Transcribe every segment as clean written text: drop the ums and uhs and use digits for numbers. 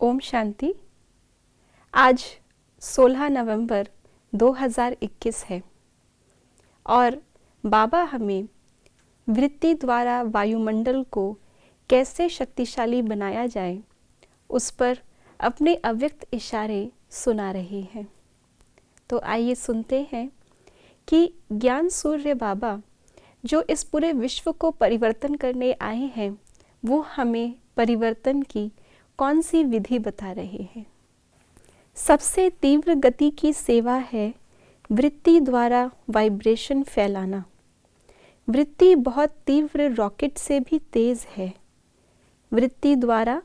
ओम शांति। आज 16 नवंबर 2021 है और बाबा हमें वृत्ति द्वारा वायुमंडल को कैसे शक्तिशाली बनाया जाए उस पर अपने अव्यक्त इशारे सुना रहे हैं। तो आइए सुनते हैं कि ज्ञान सूर्य बाबा जो इस पूरे विश्व को परिवर्तन करने आए हैं वो हमें परिवर्तन की कौन सी विधि बता रहे हैं। सबसे तीव्र गति की सेवा है वृत्ति द्वारा वाइब्रेशन फैलाना। वृत्ति बहुत तीव्र रॉकेट से भी तेज है। वृत्ति द्वारा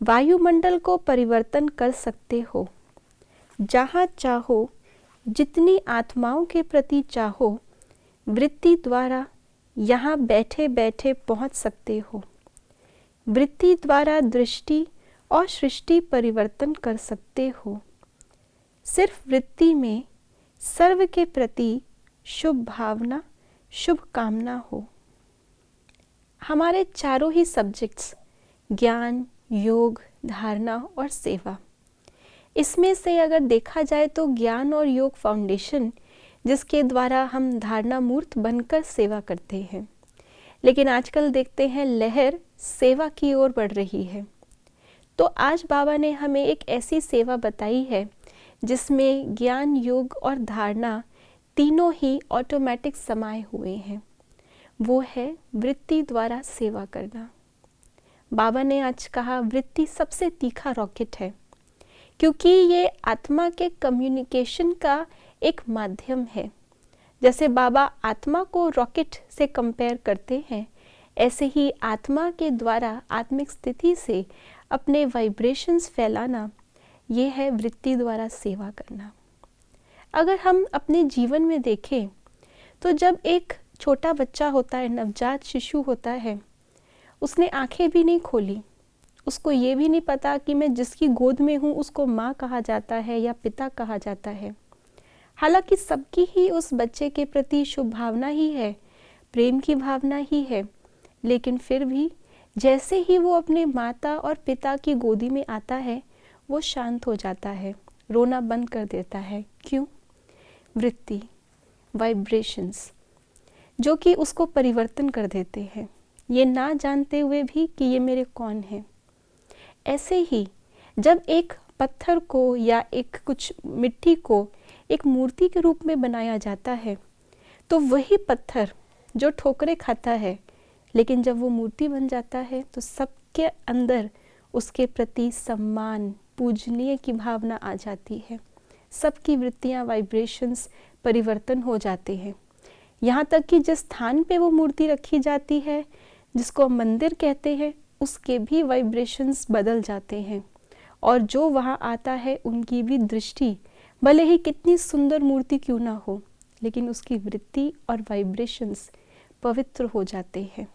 वायुमंडल को परिवर्तन कर सकते हो। जहाँ चाहो, जितनी आत्माओं के प्रति चाहो, वृत्ति द्वारा यहाँ बैठे बैठे पहुँच सकते हो। वृत्ति द्वारा दृष्टि और सृष्टि परिवर्तन कर सकते हो। सिर्फ वृत्ति में सर्व के प्रति शुभ भावना, शुभ कामना हो। हमारे चारों ही सब्जेक्ट्स ज्ञान, योग, धारणा और सेवा, इसमें से अगर देखा जाए तो ज्ञान और योग फाउंडेशन जिसके द्वारा हम धारणा मूर्त बनकर सेवा करते हैं, लेकिन आजकल देखते हैं लहर सेवा की ओर बढ़ रही है। तो आज बाबा ने हमें एक ऐसी सेवा बताई है जिसमें ज्ञान, योग और धारणा तीनों ही ऑटोमेटिक समाये हुए हैं। वो है वृत्ति द्वारा सेवा करना। बाबा ने आज कहा वृत्ति सबसे तीखा रॉकेट है, क्योंकि ये आत्मा के कम्युनिकेशन का एक माध्यम है। जैसे बाबा आत्मा को रॉकेट से कंपेयर करते हैं, ऐसे ही आत्मा के द्वारा आत्मिक स्थिति से अपने वाइब्रेशंस फैलाना, ये है वृत्ति द्वारा सेवा करना। अगर हम अपने जीवन में देखें तो जब एक छोटा बच्चा होता है, नवजात शिशु होता है, उसने आंखें भी नहीं खोली, उसको ये भी नहीं पता कि मैं जिसकी गोद में हूँ उसको माँ कहा जाता है या पिता कहा जाता है। हालांकि सबकी ही उस बच्चे के प्रति शुभ भावना ही है, प्रेम की भावना ही है, लेकिन फिर भी जैसे ही वो अपने माता और पिता की गोदी में आता है वो शांत हो जाता है, रोना बंद कर देता है। क्यों? वृत्ति, वाइब्रेशंस जो कि उसको परिवर्तन कर देते हैं, ये ना जानते हुए भी कि ये मेरे कौन हैं। ऐसे ही जब एक पत्थर को या एक कुछ मिट्टी को एक मूर्ति के रूप में बनाया जाता है तो वही पत्थर जो ठोकरें खाता है, लेकिन जब वो मूर्ति बन जाता है तो सबके अंदर उसके प्रति सम्मान, पूजनीय की भावना आ जाती है। सबकी वृत्तियाँ, वाइब्रेशंस परिवर्तन हो जाते हैं। यहाँ तक कि जिस स्थान पे वो मूर्ति रखी जाती है, जिसको मंदिर कहते हैं, उसके भी वाइब्रेशंस बदल जाते हैं और जो वहाँ आता है उनकी भी दृष्टि, भले ही कितनी सुंदर मूर्ति क्यों ना हो, लेकिन उसकी वृत्ति और वाइब्रेशंस पवित्र हो जाते हैं।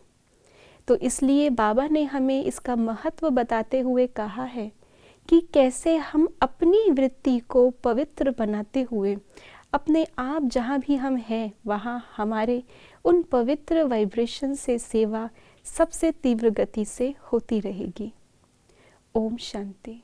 तो इसलिए बाबा ने हमें इसका महत्व बताते हुए कहा है कि कैसे हम अपनी वृत्ति को पवित्र बनाते हुए अपने आप जहाँ भी हम हैं वहाँ हमारे उन पवित्र वाइब्रेशन से सेवा सबसे तीव्र गति से होती रहेगी। ओम शांति।